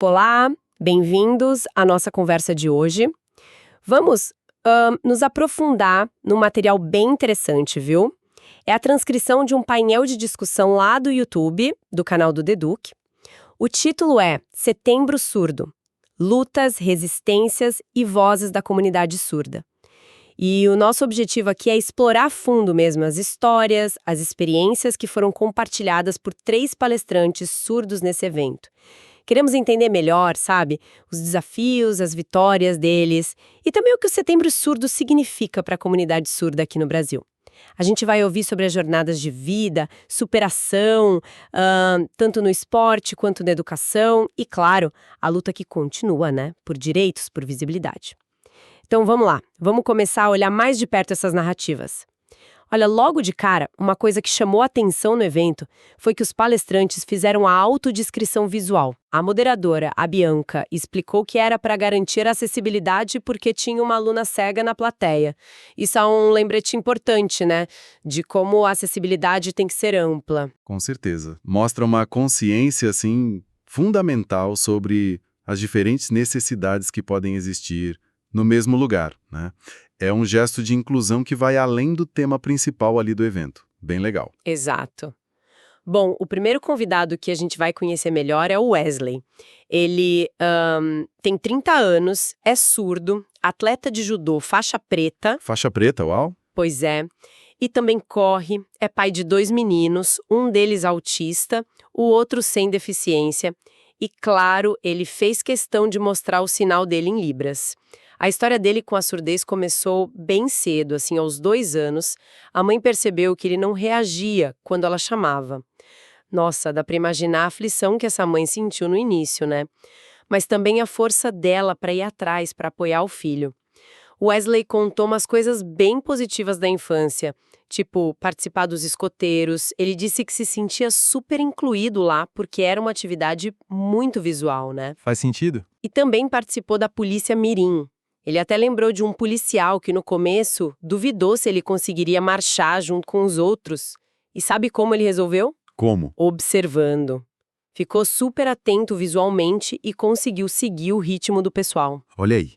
Olá, bem-vindos à nossa conversa de hoje. Vamos nos aprofundar num material bem interessante, viu? É a transcrição de um painel de discussão lá do YouTube, do canal do Deduc. O título é Setembro Surdo: Lutas, Resistências e Vozes da Comunidade Surda. E o nosso objetivo aqui é explorar a fundo mesmo as histórias, as experiências que foram compartilhadas por 3 palestrantes surdos nesse evento. Queremos entender melhor, sabe, os desafios, as vitórias deles e também o que o Setembro Surdo significa para a comunidade surda aqui no Brasil. A gente vai ouvir sobre as jornadas de vida, superação, tanto no esporte quanto na educação e, claro, a luta que continua, né, por direitos, por visibilidade. Então vamos lá, vamos começar a olhar mais de perto essas narrativas. Olha, logo de cara, uma coisa que chamou a atenção no evento foi que os palestrantes fizeram a autodescrição visual. A moderadora, a Bianca, explicou que era para garantir a acessibilidade porque tinha uma aluna cega na plateia. Isso é um lembrete importante, né? De como a acessibilidade tem que ser ampla. Com certeza. Mostra uma consciência, assim, fundamental sobre as diferentes necessidades que podem existir no mesmo lugar, né? É um gesto de inclusão que vai além do tema principal ali do evento. Bem legal. Exato. Bom, o primeiro convidado que a gente vai conhecer melhor é o Wesley. Ele tem 30 anos, é surdo, atleta de judô faixa preta. Faixa preta, uau! Pois é. E também corre, é pai de 2 meninos, um deles autista, o outro sem deficiência. E, claro, ele fez questão de mostrar o sinal dele em Libras. A história dele com a surdez começou bem cedo, assim, aos 2 anos. A mãe percebeu que ele não reagia quando ela chamava. Nossa, dá para imaginar a aflição que essa mãe sentiu no início, né? Mas também a força dela para ir atrás, para apoiar o filho. Wesley contou umas coisas bem positivas da infância, tipo participar dos escoteiros. Ele disse que se sentia super incluído lá porque era uma atividade muito visual, né? Faz sentido? E também participou da Polícia Mirim. Ele até lembrou de um policial que no começo duvidou se ele conseguiria marchar junto com os outros. E sabe como ele resolveu? Como? Observando. Ficou super atento visualmente e conseguiu seguir o ritmo do pessoal. Olha aí.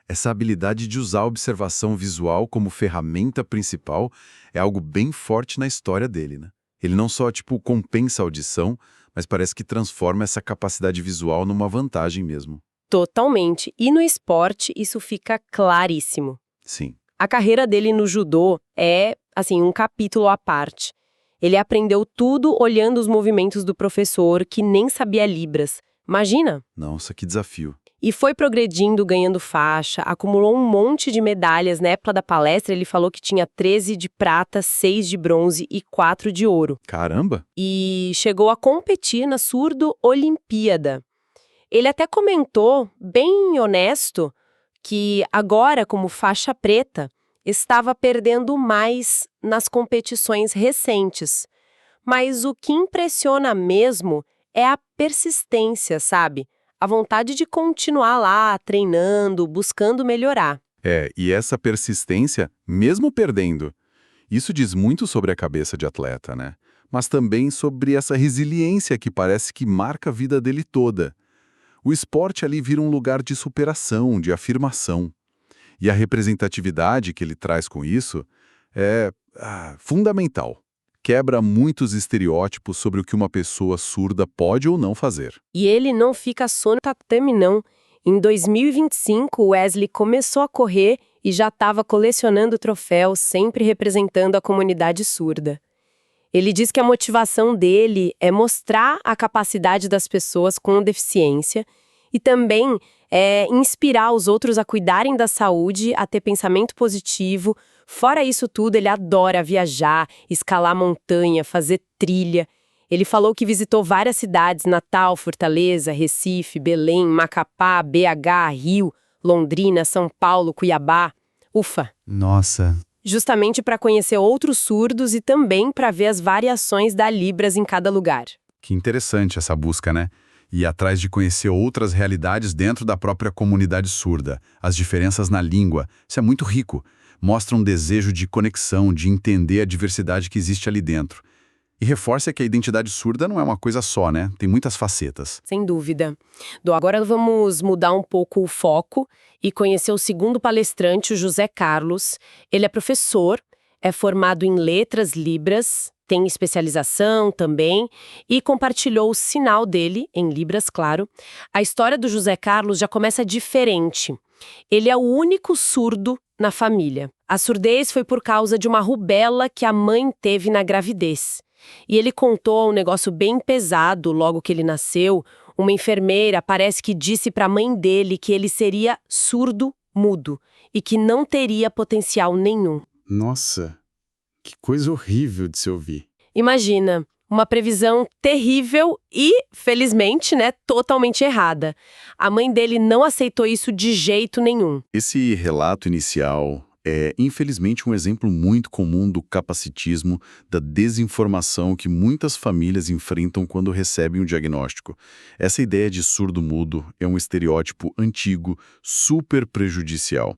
Essa habilidade de usar a observação visual como ferramenta principal é algo bem forte na história dele, né? Ele não só, compensa a audição, mas parece que transforma essa capacidade visual numa vantagem mesmo. Totalmente. E no esporte, isso fica claríssimo. Sim. A carreira dele no judô é, assim, um capítulo à parte. Ele aprendeu tudo olhando os movimentos do professor, que nem sabia Libras. Imagina! Nossa, que desafio. E foi progredindo, ganhando faixa, acumulou um monte de medalhas. Na época da palestra, ele falou que tinha 13 de prata, 6 de bronze e 4 de ouro. Caramba! E chegou a competir na Surdo Olimpíada. Ele até comentou, bem honesto, que agora, como faixa preta, estava perdendo mais nas competições recentes. Mas o que impressiona mesmo é a persistência, sabe? A vontade de continuar lá, treinando, buscando melhorar. E essa persistência, mesmo perdendo, isso diz muito sobre a cabeça de atleta, né? Mas também sobre essa resiliência que parece que marca a vida dele toda. O esporte ali vira um lugar de superação, de afirmação. E a representatividade que ele traz com isso é fundamental. Quebra muitos estereótipos sobre o que uma pessoa surda pode ou não fazer. E ele não fica só no tatame, não. Em 2025, Wesley começou a correr e já estava colecionando troféus, sempre representando a comunidade surda. Ele diz que a motivação dele é mostrar a capacidade das pessoas com deficiência e também inspirar os outros a cuidarem da saúde, a ter pensamento positivo. Fora isso tudo, ele adora viajar, escalar montanha, fazer trilha. Ele falou que visitou várias cidades: Natal, Fortaleza, Recife, Belém, Macapá, BH, Rio, Londrina, São Paulo, Cuiabá. Ufa! Nossa! Justamente para conhecer outros surdos e também para ver as variações da Libras em cada lugar. Que interessante essa busca, né? Ir atrás de conhecer outras realidades dentro da própria comunidade surda, as diferenças na língua. Isso é muito rico. Mostra um desejo de conexão, de entender a diversidade que existe ali dentro. E reforça que a identidade surda não é uma coisa só, né? Tem muitas facetas. Sem dúvida. Agora vamos mudar um pouco o foco e conhecer o segundo palestrante, o José Carlos. Ele é professor, é formado em letras Libras, tem especialização também e compartilhou o sinal dele, em Libras, claro. A história do José Carlos já começa diferente. Ele é o único surdo na família. A surdez foi por causa de uma rubéola que a mãe teve na gravidez. E ele contou um negócio bem pesado logo que ele nasceu. Uma enfermeira parece que disse para a mãe dele que ele seria surdo-mudo e que não teria potencial nenhum. Nossa, que coisa horrível de se ouvir. Imagina, uma previsão terrível e, felizmente, totalmente errada. A mãe dele não aceitou isso de jeito nenhum. Esse relato inicial é, infelizmente, um exemplo muito comum do capacitismo, da desinformação que muitas famílias enfrentam quando recebem um diagnóstico. Essa ideia de surdo-mudo é um estereótipo antigo, super prejudicial.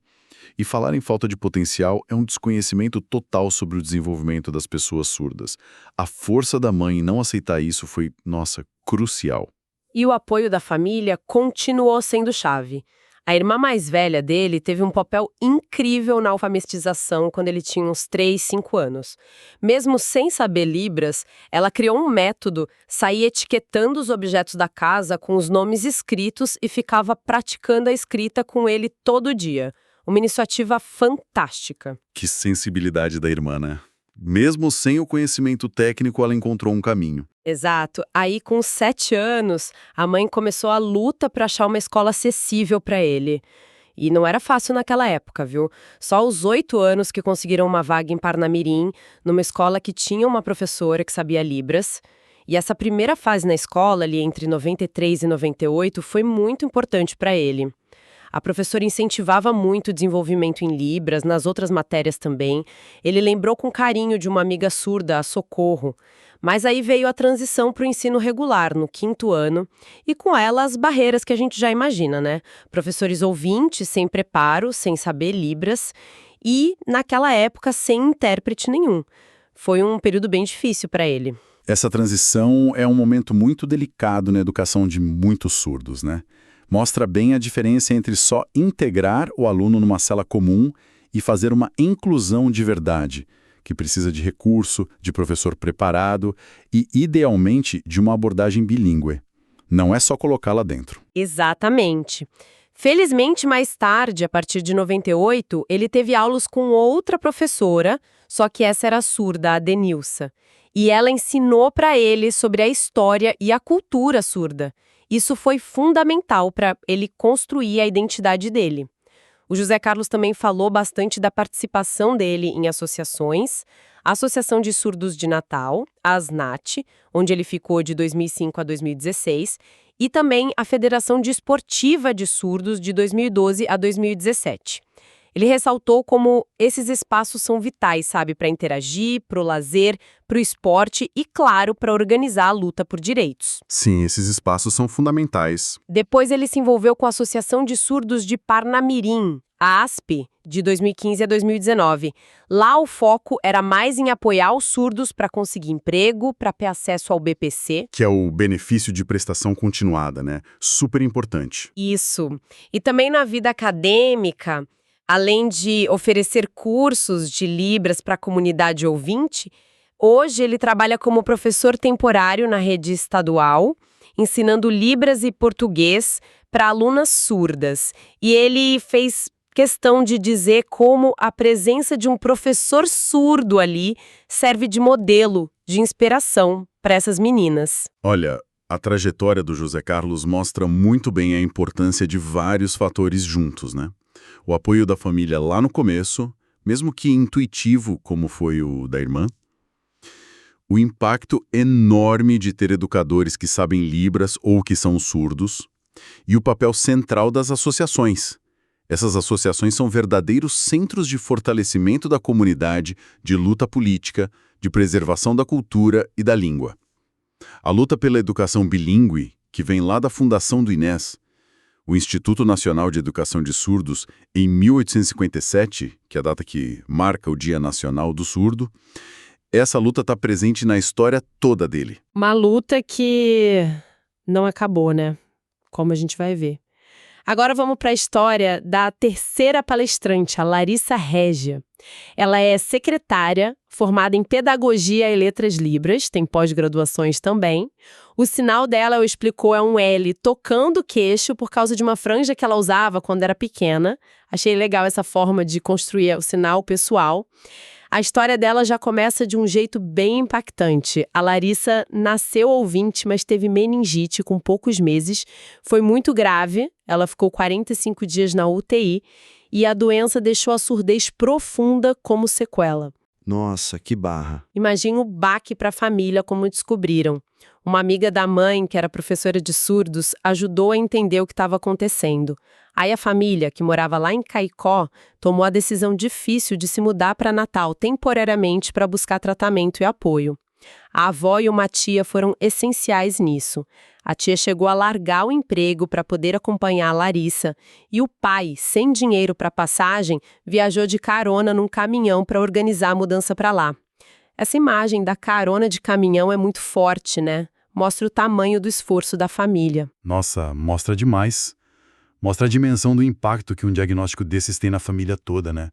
E falar em falta de potencial é um desconhecimento total sobre o desenvolvimento das pessoas surdas. A força da mãe em não aceitar isso foi, nossa, crucial. E o apoio da família continuou sendo chave. A irmã mais velha dele teve um papel incrível na alfabetização quando ele tinha uns 3, 5 anos. Mesmo sem saber Libras, ela criou um método, saía etiquetando os objetos da casa com os nomes escritos e ficava praticando a escrita com ele todo dia. Uma iniciativa fantástica. Que sensibilidade da irmã, né? Mesmo sem o conhecimento técnico, ela encontrou um caminho. Exato. Aí, com 7 anos, a mãe começou a luta para achar uma escola acessível para ele. E não era fácil naquela época, viu? Só aos 8 anos que conseguiram uma vaga em Parnamirim, numa escola que tinha uma professora que sabia Libras. E essa primeira fase na escola, ali entre 93 e 98, foi muito importante para ele. A professora incentivava muito o desenvolvimento em Libras, nas outras matérias também. Ele lembrou com carinho de uma amiga surda, a Socorro. Mas aí veio a transição para o ensino regular, no 5º ano, e com ela as barreiras que a gente já imagina, né? Professores ouvintes sem preparo, sem saber Libras, e, naquela época, sem intérprete nenhum. Foi um período bem difícil para ele. Essa transição é um momento muito delicado na educação de muitos surdos, né? Mostra bem a diferença entre só integrar o aluno numa sala comum e fazer uma inclusão de verdade, que precisa de recurso, de professor preparado e, idealmente, de uma abordagem bilíngue. Não é só colocá-la dentro. Exatamente. Felizmente, mais tarde, a partir de 98, ele teve aulas com outra professora, só que essa era surda, a Denilsa. E ela ensinou para ele sobre a história e a cultura surda. Isso foi fundamental para ele construir a identidade dele. O José Carlos também falou bastante da participação dele em associações, a Associação de Surdos de Natal, a ASNAT, onde ele ficou de 2005 a 2016, e também a Federação Desportiva de Surdos de 2012 a 2017. Ele ressaltou como esses espaços são vitais, sabe, para interagir, para o lazer, para o esporte e, claro, para organizar a luta por direitos. Sim, esses espaços são fundamentais. Depois ele se envolveu com a Associação de Surdos de Parnamirim, a ASP, de 2015 a 2019. Lá o foco era mais em apoiar os surdos para conseguir emprego, para ter acesso ao BPC. Que é o benefício de prestação continuada, né? Super importante. Isso. E também na vida acadêmica, além de oferecer cursos de Libras para a comunidade ouvinte, hoje ele trabalha como professor temporário na rede estadual, ensinando Libras e português para alunas surdas. E ele fez questão de dizer como a presença de um professor surdo ali serve de modelo, de inspiração para essas meninas. Olha, a trajetória do José Carlos mostra muito bem a importância de vários fatores juntos, né? O apoio da família lá no começo, mesmo que intuitivo, como foi o da irmã. O impacto enorme de ter educadores que sabem Libras ou que são surdos. E o papel central das associações. Essas associações são verdadeiros centros de fortalecimento da comunidade, de luta política, de preservação da cultura e da língua. A luta pela educação bilíngue, que vem lá da fundação do INES, o Instituto Nacional de Educação de Surdos, em 1857, que é a data que marca o Dia Nacional do Surdo, Essa luta está presente na história toda dele. Uma luta que não acabou, né? Como a gente vai ver. Agora vamos para a história da terceira palestrante, a Larissa Regia. Ela é secretária, formada em Pedagogia e Letras Libras, tem pós-graduações também. O sinal dela, eu explicou, é um L tocando o queixo por causa de uma franja que ela usava quando era pequena. Achei legal essa forma de construir o sinal pessoal. A história dela já começa de um jeito bem impactante. A Larissa nasceu ouvinte, mas teve meningite com poucos meses. Foi muito grave, ela ficou 45 dias na UTI e a doença deixou a surdez profunda como sequela. Nossa, que barra. Imagina o baque para a família, como descobriram. Uma amiga da mãe, que era professora de surdos, ajudou a entender o que estava acontecendo. Aí a família, que morava lá em Caicó, tomou a decisão difícil de se mudar para Natal temporariamente para buscar tratamento e apoio. A avó e uma tia foram essenciais nisso. A tia chegou a largar o emprego para poder acompanhar a Larissa e o pai, sem dinheiro para passagem, viajou de carona num caminhão para organizar a mudança para lá. Essa imagem da carona de caminhão é muito forte, né? Mostra o tamanho do esforço da família. Nossa, mostra demais. Mostra a dimensão do impacto que um diagnóstico desses tem na família toda, né?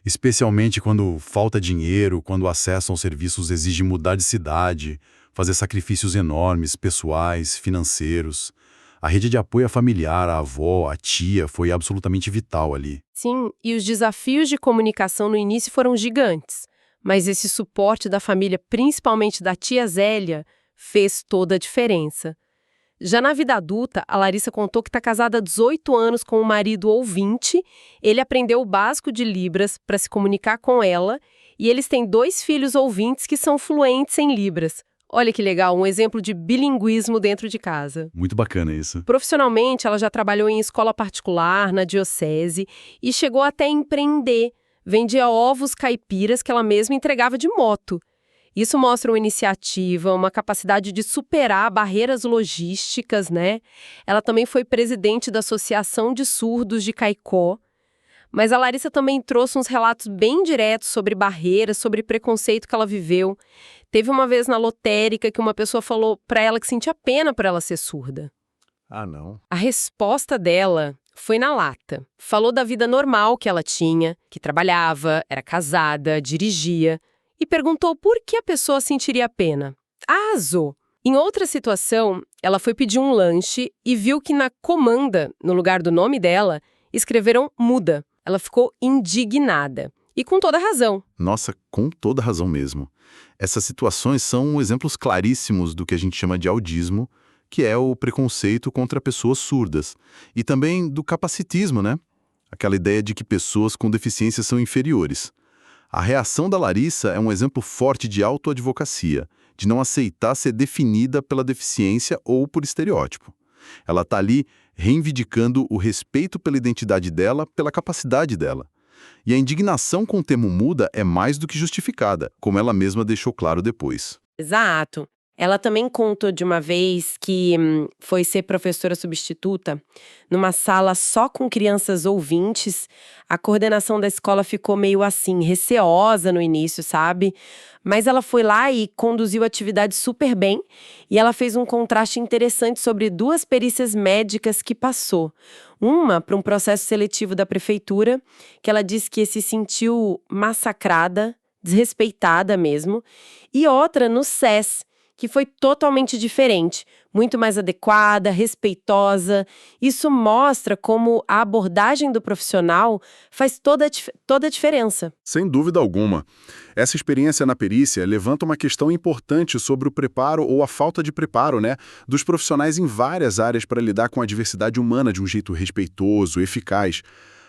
Especialmente quando falta dinheiro, quando o acesso aos serviços exige mudar de cidade, fazer sacrifícios enormes, pessoais, financeiros. A rede de apoio familiar, a avó, a tia, foi absolutamente vital ali. Sim, e os desafios de comunicação no início foram gigantes. Mas esse suporte da família, principalmente da tia Zélia, fez toda a diferença. Já na vida adulta, a Larissa contou que está casada há 18 anos com um marido ouvinte, ele aprendeu o básico de Libras para se comunicar com ela, e eles têm 2 filhos ouvintes que são fluentes em Libras. Olha que legal, um exemplo de bilinguismo dentro de casa. Muito bacana isso. Profissionalmente, ela já trabalhou em escola particular, na diocese, e chegou até a empreender. Vendia ovos caipiras que ela mesma entregava de moto. Isso mostra uma iniciativa, uma capacidade de superar barreiras logísticas, né? Ela também foi presidente da Associação de Surdos de Caicó. Mas a Larissa também trouxe uns relatos bem diretos sobre barreiras, sobre preconceito que ela viveu. Teve uma vez na lotérica que uma pessoa falou para ela que sentia pena por ela ser surda. Ah, não. A resposta dela foi na lata. Falou da vida normal que ela tinha, que trabalhava, era casada, dirigia, e perguntou por que a pessoa sentiria pena. Arrasou! Em outra situação, ela foi pedir um lanche e viu que na comanda, no lugar do nome dela, escreveram muda. Ela ficou indignada. E com toda razão. Nossa, com toda razão mesmo. Essas situações são exemplos claríssimos do que a gente chama de audismo, que é o preconceito contra pessoas surdas. E também do capacitismo, né? Aquela ideia de que pessoas com deficiência são inferiores. A reação da Larissa é um exemplo forte de autoadvocacia, de não aceitar ser definida pela deficiência ou por estereótipo. Ela está ali reivindicando o respeito pela identidade dela, pela capacidade dela. E a indignação com o termo muda é mais do que justificada, como ela mesma deixou claro depois. Exato. Ela também contou de uma vez que foi ser professora substituta numa sala só com crianças ouvintes. A coordenação da escola ficou meio assim, receosa no início, sabe? Mas ela foi lá e conduziu a atividade super bem. E ela fez um contraste interessante sobre 2 perícias médicas que passou. Uma para um processo seletivo da prefeitura, que ela disse que se sentiu massacrada, desrespeitada mesmo. E outra no SES, que foi totalmente diferente, muito mais adequada, respeitosa. Isso mostra como a abordagem do profissional faz toda a diferença. Sem dúvida alguma. Essa experiência na perícia levanta uma questão importante sobre o preparo ou a falta de preparo, né, dos profissionais em várias áreas para lidar com a diversidade humana de um jeito respeitoso, eficaz.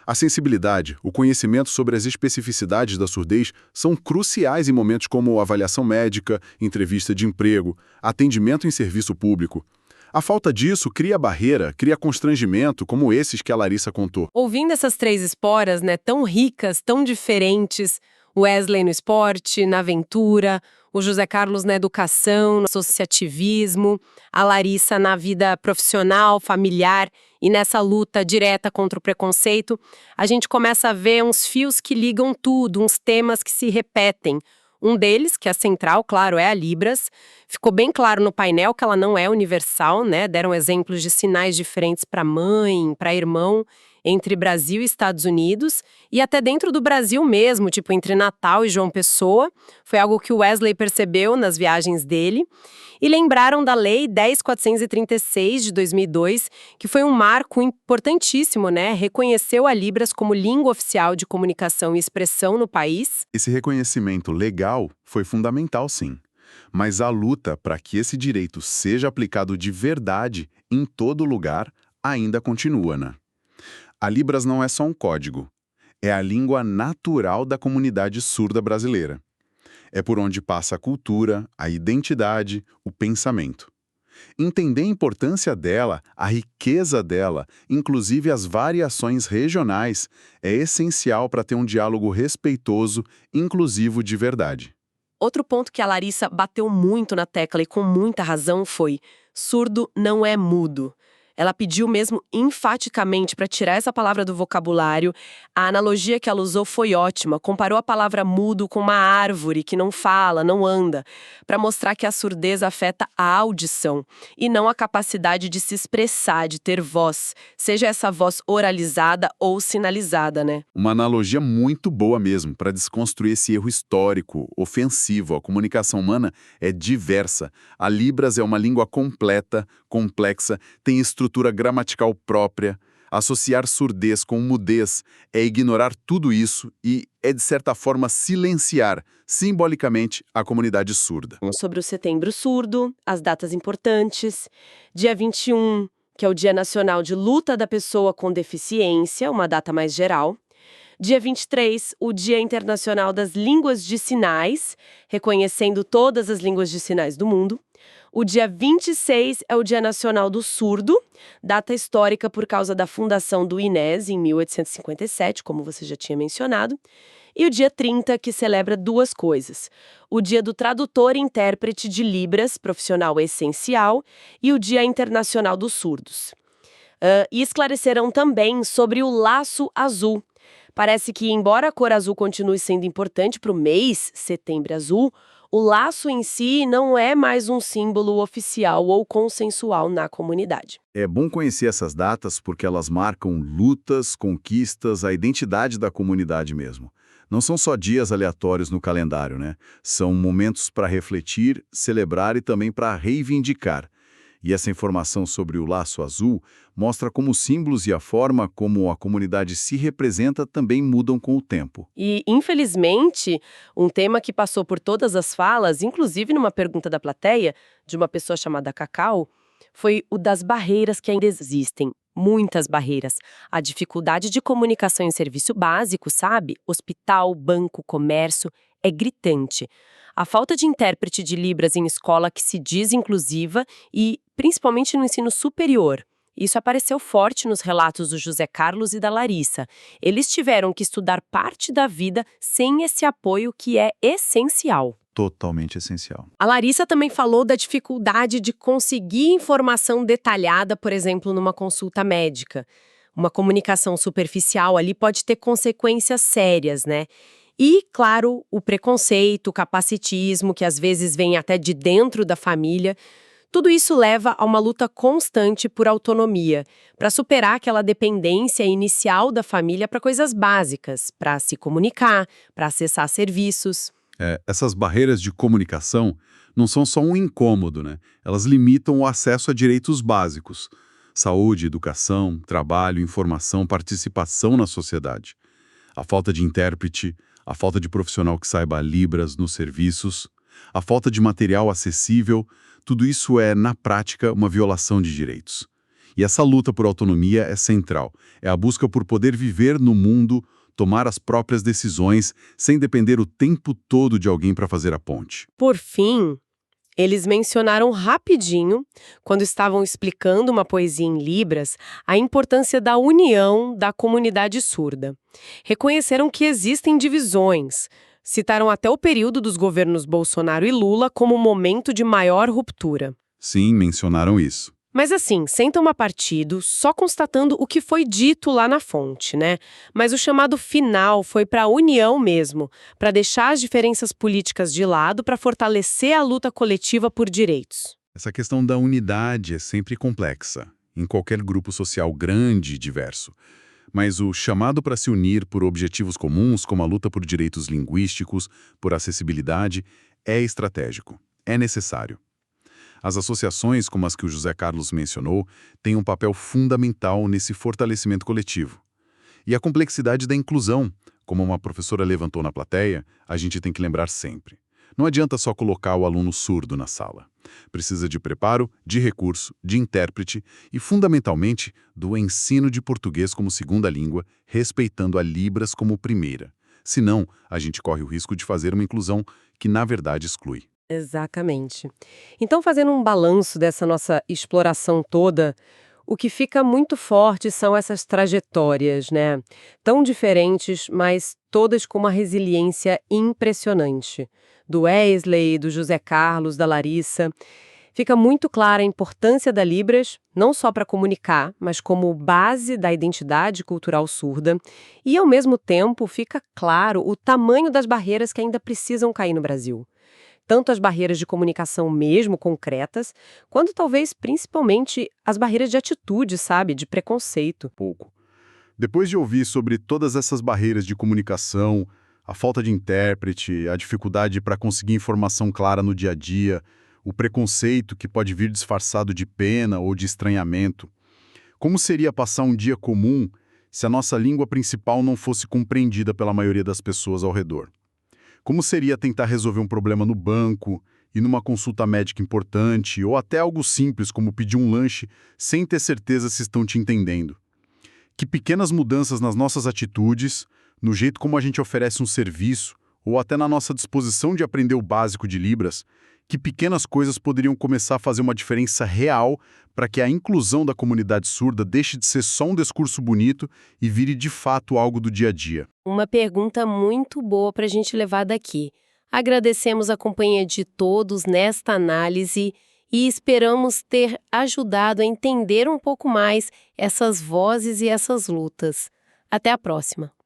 A sensibilidade, o conhecimento sobre as especificidades da surdez são cruciais em momentos como avaliação médica, entrevista de emprego, atendimento em serviço público. A falta disso cria barreira, cria constrangimento, como esses que a Larissa contou. Ouvindo essas 3 esporas, né, tão ricas, tão diferentes, o Wesley no esporte, na aventura, o José Carlos na educação, no associativismo, a Larissa na vida profissional, familiar e nessa luta direta contra o preconceito, a gente começa a ver uns fios que ligam tudo, uns temas que se repetem. Um deles, que é central, claro, é a Libras. Ficou bem claro no painel que ela não é universal, né? Deram exemplos de sinais diferentes para mãe, para irmão, entre Brasil e Estados Unidos, e até dentro do Brasil mesmo, tipo entre Natal e João Pessoa. Foi algo que o Wesley percebeu nas viagens dele. E lembraram da Lei 10.436 de 2002, que foi um marco importantíssimo, né? Reconheceu a Libras como língua oficial de comunicação e expressão no país. Esse reconhecimento legal foi fundamental, sim. Mas a luta para que esse direito seja aplicado de verdade em todo lugar ainda continua, né? A Libras não é só um código. É a língua natural da comunidade surda brasileira. É por onde passa a cultura, a identidade, o pensamento. Entender a importância dela, a riqueza dela, inclusive as variações regionais, é essencial para ter um diálogo respeitoso, inclusivo de verdade. Outro ponto que a Larissa bateu muito na tecla e com muita razão foi: surdo não é mudo. Ela pediu mesmo enfaticamente para tirar essa palavra do vocabulário. A analogia que ela usou foi ótima. Comparou a palavra mudo com uma árvore que não fala, não anda, para mostrar que a surdez afeta a audição e não a capacidade de se expressar, de ter voz, seja essa voz oralizada ou sinalizada, né? Uma analogia muito boa mesmo para desconstruir esse erro histórico, ofensivo. A comunicação humana é diversa. A Libras é uma língua completa, complexa, tem estrutura gramatical própria. Associar surdez com mudez é ignorar tudo isso e é, de certa forma, silenciar, simbolicamente, a comunidade surda. Sobre o Setembro Surdo, as datas importantes. Dia 21, que é o Dia Nacional de Luta da Pessoa com Deficiência, uma data mais geral. Dia 23, o Dia Internacional das Línguas de Sinais, reconhecendo todas as línguas de sinais do mundo. O dia 26 é o Dia Nacional do Surdo, data histórica por causa da fundação do INES em 1857, como você já tinha mencionado. E o dia 30, que celebra duas coisas: o Dia do Tradutor e Intérprete de Libras, profissional essencial, e o Dia Internacional dos Surdos. E esclarecerão também sobre o laço azul. Parece que, embora a cor azul continue sendo importante para o mês Setembro Azul, o laço em si não é mais um símbolo oficial ou consensual na comunidade. É bom conhecer essas datas porque elas marcam lutas, conquistas, a identidade da comunidade mesmo. Não são só dias aleatórios no calendário, né? São momentos para refletir, celebrar e também para reivindicar. E essa informação sobre o laço azul mostra como os símbolos e a forma como a comunidade se representa também mudam com o tempo. E, infelizmente, um tema que passou por todas as falas, inclusive numa pergunta da plateia, de uma pessoa chamada Cacau, foi o das barreiras que ainda existem. Muitas barreiras. A dificuldade de comunicação em serviço básico, sabe? Hospital, banco, comércio, é gritante. A falta de intérprete de Libras em escola que se diz inclusiva e, principalmente no ensino superior. Isso apareceu forte nos relatos do José Carlos e da Larissa. Eles tiveram que estudar parte da vida sem esse apoio que é essencial. Totalmente essencial. A Larissa também falou da dificuldade de conseguir informação detalhada, por exemplo, numa consulta médica. Uma comunicação superficial ali pode ter consequências sérias, né? E, claro, o preconceito, o capacitismo, que às vezes vem até de dentro da família. Tudo isso leva a uma luta constante por autonomia, para superar aquela dependência inicial da família para coisas básicas, para se comunicar, para acessar serviços. Essas barreiras de comunicação não são só um incômodo, né? Elas limitam o acesso a direitos básicos: saúde, educação, trabalho, informação, participação na sociedade. A falta de intérprete, a falta de profissional que saiba Libras nos serviços, a falta de material acessível, tudo isso é, na prática, uma violação de direitos. E essa luta por autonomia é central. É a busca por poder viver no mundo, tomar as próprias decisões, sem depender o tempo todo de alguém para fazer a ponte. Por fim, eles mencionaram rapidinho, quando estavam explicando uma poesia em Libras, a importância da união da comunidade surda. Reconheceram que existem divisões. Citaram até o período dos governos Bolsonaro e Lula como um momento de maior ruptura. Sim, mencionaram isso. Mas assim, sem tomar partido, só constatando o que foi dito lá na fonte, né? Mas o chamado final foi para a união mesmo, para deixar as diferenças políticas de lado, para fortalecer a luta coletiva por direitos. Essa questão da unidade é sempre complexa, em qualquer grupo social grande e diverso. Mas o chamado para se unir por objetivos comuns, como a luta por direitos linguísticos, por acessibilidade, é estratégico, é necessário. As associações, como as que o José Carlos mencionou, têm um papel fundamental nesse fortalecimento coletivo. E a complexidade da inclusão, como uma professora levantou na plateia, a gente tem que lembrar sempre. Não adianta só colocar o aluno surdo na sala. Precisa de preparo, de recurso, de intérprete e, fundamentalmente, do ensino de português como segunda língua, respeitando a Libras como primeira. Senão, a gente corre o risco de fazer uma inclusão que, na verdade, exclui. Exatamente. Então, fazendo um balanço dessa nossa exploração toda, o que fica muito forte são essas trajetórias, né? Tão diferentes, mas todas com uma resiliência impressionante. Do Wesley, do José Carlos, da Larissa. Fica muito clara a importância da Libras, não só para comunicar, mas como base da identidade cultural surda. E, ao mesmo tempo, fica claro o tamanho das barreiras que ainda precisam cair no Brasil. Tanto as barreiras de comunicação mesmo concretas, quanto talvez principalmente as barreiras de atitude, sabe, de preconceito. Pouco. Depois de ouvir sobre todas essas barreiras de comunicação, a falta de intérprete, a dificuldade para conseguir informação clara no dia a dia, o preconceito que pode vir disfarçado de pena ou de estranhamento, como seria passar um dia comum se a nossa língua principal não fosse compreendida pela maioria das pessoas ao redor? Como seria tentar resolver um problema no banco, ir numa consulta médica importante, ou até algo simples como pedir um lanche sem ter certeza se estão te entendendo? Que pequenas mudanças nas nossas atitudes, no jeito como a gente oferece um serviço, ou até na nossa disposição de aprender o básico de Libras, que pequenas coisas poderiam começar a fazer uma diferença real para que a inclusão da comunidade surda deixe de ser só um discurso bonito e vire de fato algo do dia a dia? Uma pergunta muito boa para a gente levar daqui. Agradecemos a companhia de todos nesta análise e esperamos ter ajudado a entender um pouco mais essas vozes e essas lutas. Até a próxima!